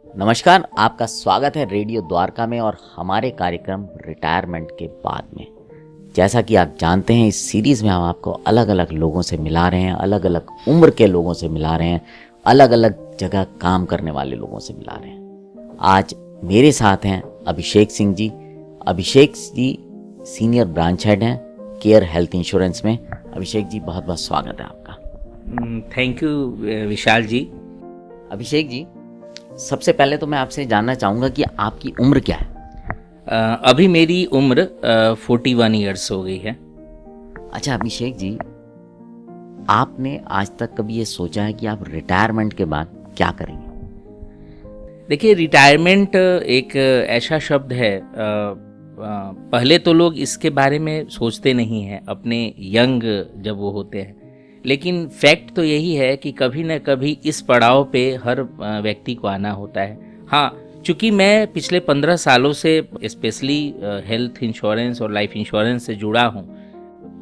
नमस्कार, आपका स्वागत है रेडियो द्वारका में और हमारे कार्यक्रम रिटायरमेंट के बाद में। जैसा कि आप जानते हैं, इस सीरीज़ में हम आपको अलग अलग लोगों से मिला रहे हैं, अलग अलग उम्र के लोगों से मिला रहे हैं, अलग अलग जगह काम करने वाले लोगों से मिला रहे हैं। आज मेरे साथ हैं Abhishek Singh ji. Abhishek ji senior branch head हैं केयर हेल्थ इंश्योरेंस में। अभिषेक जी, बहुत बहुत स्वागत है आपका। थैंक यू विशाल जी। अभिषेक जी, सबसे पहले तो मैं आपसे जानना चाहूँगा कि आपकी उम्र क्या है? अभी मेरी उम्र 41 ईयर्स हो गई है। अच्छा अभिषेक जी, आपने आज तक कभी ये सोचा है कि आप रिटायरमेंट के बाद क्या करेंगे? देखिए, रिटायरमेंट एक ऐसा शब्द है, पहले तो लोग इसके बारे में सोचते नहीं हैं अपने यंग जब वो होते हैं, लेकिन फैक्ट तो यही है कि कभी न कभी इस पड़ाव पे हर व्यक्ति को आना होता है। हाँ, चूँकि मैं पिछले 15 सालों से स्पेशली हेल्थ इंश्योरेंस और लाइफ इंश्योरेंस से जुड़ा हूँ,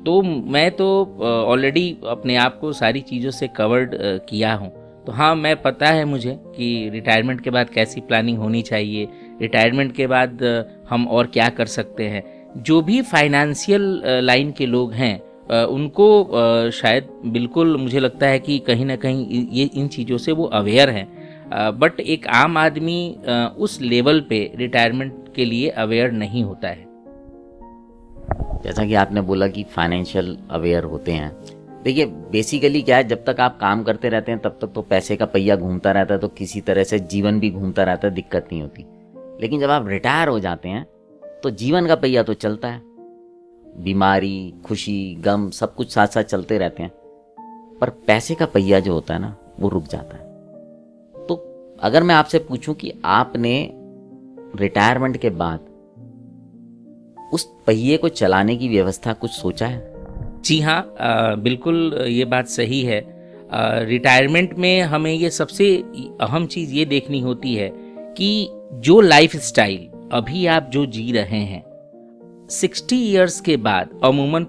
तो मैं तो ऑलरेडी अपने आप को सारी चीज़ों से कवर्ड किया हूँ। तो हाँ, मैं पता है मुझे कि रिटायरमेंट के बाद कैसी प्लानिंग होनी चाहिए, रिटायरमेंट के बाद हम और क्या कर सकते हैं। जो भी फाइनेंशियल लाइन के लोग हैं उनको शायद बिल्कुल मुझे लगता है कि कहीं ना कहीं ये इन चीज़ों से वो अवेयर हैं, बट एक आम आदमी उस लेवल पे रिटायरमेंट के लिए अवेयर नहीं होता है। जैसा कि आपने बोला कि फाइनेंशियल अवेयर होते हैं, देखिए बेसिकली क्या है, जब तक आप काम करते रहते हैं तब तक तो पैसे का पहिया घूमता रहता है, तो किसी तरह से जीवन भी घूमता रहता है, दिक्कत नहीं होती। लेकिन जब आप रिटायर हो जाते हैं तो जीवन का पहिया तो चलता है, बीमारी, खुशी, गम सब कुछ साथ साथ चलते रहते हैं, पर पैसे का पहिया जो होता है ना, वो रुक जाता है। तो अगर मैं आपसे पूछूं कि आपने रिटायरमेंट के बाद उस पहिए को चलाने की व्यवस्था कुछ सोचा है? जी हाँ, बिल्कुल ये बात सही है। रिटायरमेंट में हमें ये सबसे अहम चीज़ ये देखनी होती है कि जो लाइफ स्टाइल अभी आप जो जी रहे हैं, 60 इयर्स के बाद अमूमन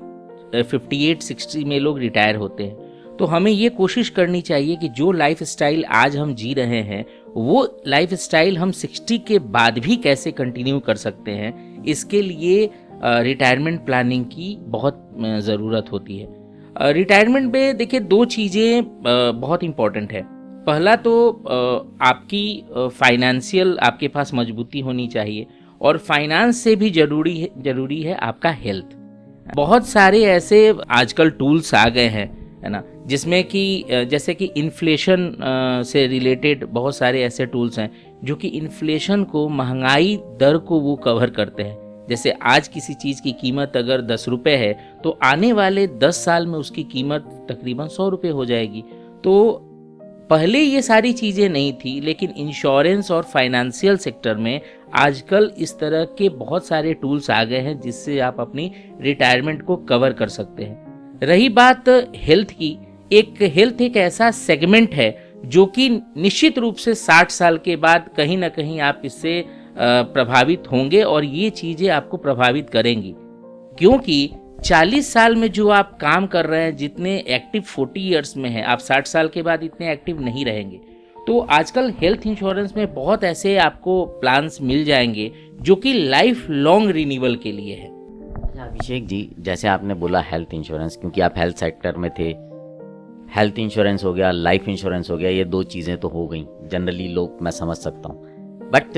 58-60 में लोग रिटायर होते हैं, तो हमें ये कोशिश करनी चाहिए कि जो लाइफ स्टाइल आज हम जी रहे हैं वो लाइफ स्टाइल हम 60 के बाद भी कैसे कंटिन्यू कर सकते हैं। इसके लिए रिटायरमेंट प्लानिंग की बहुत ज़रूरत होती है। रिटायरमेंट में देखिए दो चीज़ें बहुत इम्पॉर्टेंट है। पहला तो आपकी फाइनेंशियल आपके पास मजबूती होनी चाहिए, और फाइनेंस से भी जरूरी है आपका हेल्थ। बहुत सारे ऐसे आजकल टूल्स आ गए हैं, है ना, जिसमें कि जैसे कि इन्फ्लेशन से रिलेटेड बहुत सारे ऐसे टूल्स हैं जो कि इन्फ्लेशन को, महंगाई दर को वो कवर करते हैं। जैसे आज किसी चीज़ की कीमत अगर 10 रुपये है तो आने वाले 10 साल में उसकी कीमत तकरीबन 100 रुपये हो जाएगी। तो पहले ये सारी चीज़ें नहीं थी, लेकिन इंश्योरेंस और फाइनेंशियल सेक्टर में आजकल इस तरह के बहुत सारे टूल्स आ गए हैं जिससे आप अपनी रिटायरमेंट को कवर कर सकते हैं। रही बात हेल्थ की, हेल्थ एक ऐसा सेगमेंट है जो कि निश्चित रूप से 60 साल के बाद कहीं ना कहीं आप इससे प्रभावित होंगे, और ये चीज़ें आपको प्रभावित करेंगी, क्योंकि 40 साल में जो आप काम कर रहे हैं, जितने एक्टिव 40 इयर्स में हैं, आप 60 साल के बाद इतने एक्टिव नहीं रहेंगे। तो आजकल हेल्थ इंश्योरेंस में बहुत ऐसे आपको प्लान्स मिल जाएंगे जो कि लाइफ लॉन्ग रिन्यूअल के लिए है। अभिषेक जी, जैसे आपने बोला हेल्थ इंश्योरेंस, क्योंकि आप हेल्थ सेक्टर में थे, हेल्थ इंश्योरेंस हो गया, लाइफ इंश्योरेंस हो गया, ये दो चीज़ें तो हो गई, जनरली लोग मैं समझ सकता हूँ। बट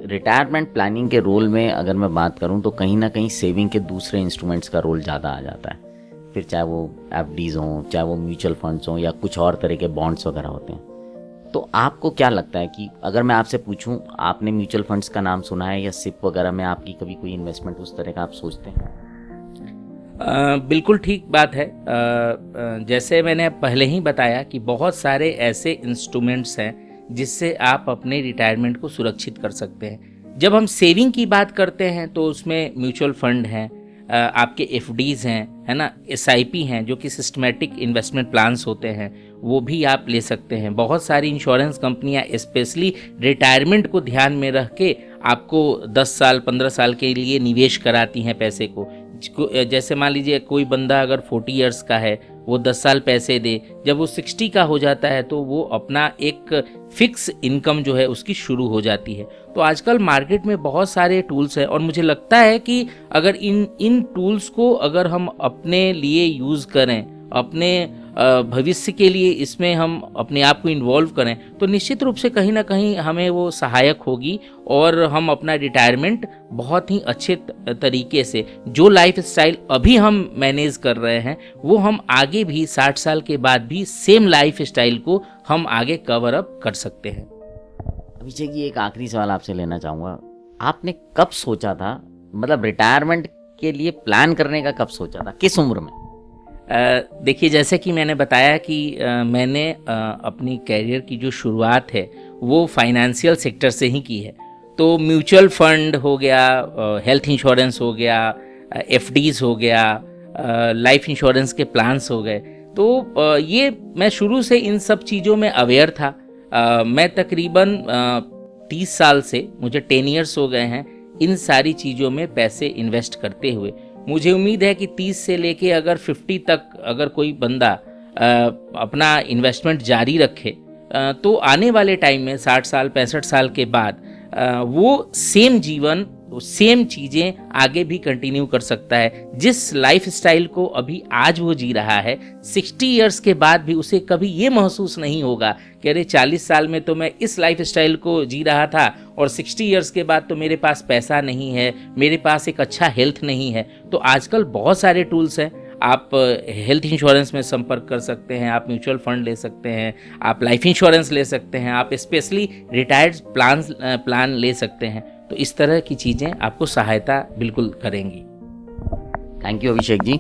रिटायरमेंट प्लानिंग के रोल में अगर मैं बात करूं तो कहीं ना कहीं सेविंग के दूसरे इंस्ट्रूमेंट्स का रोल ज़्यादा आ जाता है। फिर चाहे वो एफडीज़ हों, चाहे वो म्यूचुअल फंड्स हों, या कुछ और तरह के बॉन्ड्स वगैरह होते हैं। तो आपको क्या लगता है कि अगर मैं आपसे पूछूं, आपने म्यूचुअल फंड्स का नाम सुना है या सिप वगैरह में आपकी कभी कोई इन्वेस्टमेंट उस तरह का आप सोचते हैं? बिल्कुल ठीक बात है। जैसे मैंने पहले ही बताया कि बहुत सारे ऐसे इंस्ट्रूमेंट्स हैं जिससे आप अपने रिटायरमेंट को सुरक्षित कर सकते हैं। जब हम सेविंग की बात करते हैं तो उसमें म्यूचुअल फंड हैं, आपके एफडीज़ हैं, है ना, एसआईपी हैं, जो कि सिस्टमेटिक इन्वेस्टमेंट प्लान्स होते हैं, वो भी आप ले सकते हैं। बहुत सारी इंश्योरेंस कंपनियां स्पेशली रिटायरमेंट को ध्यान में रख के आपको 10 साल 15 साल के लिए निवेश कराती हैं पैसे को। जैसे मान लीजिए कोई बंदा अगर 40 इयर्स का है वो 10 साल पैसे दे, जब वो 60 का हो जाता है तो वो अपना एक फिक्स इनकम जो है उसकी शुरू हो जाती है। तो आजकल मार्केट में बहुत सारे टूल्स हैं और मुझे लगता है कि अगर इन टूल्स को अगर हम अपने लिए यूज़ करें, अपने भविष्य के लिए इसमें हम अपने आप को इन्वॉल्व करें, तो निश्चित रूप से कहीं ना कहीं हमें वो सहायक होगी और हम अपना रिटायरमेंट बहुत ही अच्छे तरीके से, जो लाइफ स्टाइल अभी हम मैनेज कर रहे हैं वो हम आगे भी 60 साल के बाद भी सेम लाइफ स्टाइल को हम आगे कवर अप कर सकते हैं। अभिषेक जी, एक आखिरी सवाल आपसे लेना चाहूँगा। आपने कब सोचा था, मतलब रिटायरमेंट के लिए प्लान करने का कब सोचा था, किस उम्र में? देखिए, जैसे कि मैंने बताया कि मैंने अपनी कैरियर की जो शुरुआत है वो फाइनेंशियल सेक्टर से ही की है। तो म्यूचुअल फंड हो गया, हेल्थ इंश्योरेंस हो गया, एफडीज हो गया, लाइफ इंश्योरेंस के प्लान्स हो गए। तो ये मैं शुरू से इन सब चीज़ों में अवेयर था। मैं तकरीबन 30 साल से, मुझे 10 ईयर्स हो गए हैं इन सारी चीज़ों में पैसे इन्वेस्ट करते हुए। मुझे उम्मीद है कि 30 से लेके अगर 50 तक अगर कोई बंदा अपना इन्वेस्टमेंट जारी रखे तो आने वाले टाइम में 60 साल 65 साल के बाद वो सेम जीवन, सेम चीज़ें आगे भी कंटिन्यू कर सकता है। जिस लाइफ स्टाइल को अभी आज वो जी रहा है, 60 ईयर्स के बाद भी उसे कभी ये महसूस नहीं होगा कि अरे 40 साल में तो मैं इस लाइफ स्टाइल को जी रहा था और 60 ईयर्स के बाद तो मेरे पास पैसा नहीं है, मेरे पास एक अच्छा हेल्थ नहीं है। तो आजकल बहुत सारे टूल्स हैं। आप हेल्थ इंश्योरेंस में संपर्क कर सकते हैं, आप म्यूचुअल फंड ले सकते हैं, आप लाइफ इंश्योरेंस ले सकते हैं, आप स्पेशली रिटायर्ड प्लान ले सकते हैं। तो इस तरह की चीज़ें आपको सहायता बिल्कुल करेंगी। Thank you Abhishek ji.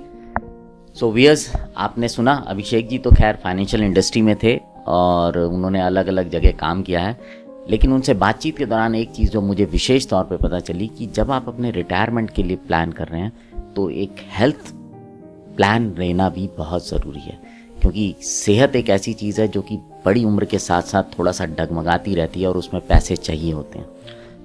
So viewers, आपने सुना, अभिषेक जी तो खैर फाइनेंशियल इंडस्ट्री में थे और उन्होंने अलग अलग जगह काम किया है, लेकिन उनसे बातचीत के दौरान एक चीज़ जो मुझे विशेष तौर पे पता चली कि जब आप अपने रिटायरमेंट के लिए प्लान कर रहे हैं तो एक हेल्थ प्लान रहना भी बहुत ज़रूरी है, क्योंकि सेहत एक ऐसी चीज़ है जो कि बड़ी उम्र के साथ साथ थोड़ा सा डगमगाती रहती है और उसमें पैसे चाहिए होते हैं।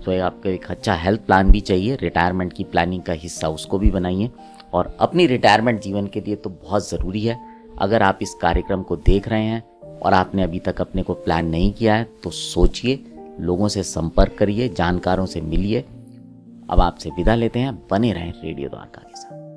तो आपको एक अच्छा हेल्थ प्लान भी चाहिए, रिटायरमेंट की प्लानिंग का हिस्सा उसको भी बनाइए और अपनी रिटायरमेंट जीवन के लिए तो बहुत ज़रूरी है। अगर आप इस कार्यक्रम को देख रहे हैं और आपने अभी तक अपने को प्लान नहीं किया है तो सोचिए, लोगों से संपर्क करिए, जानकारों से मिलिए। अब आपसे विदा लेते हैं, बने रहें रेडियो द्वारका के साथ।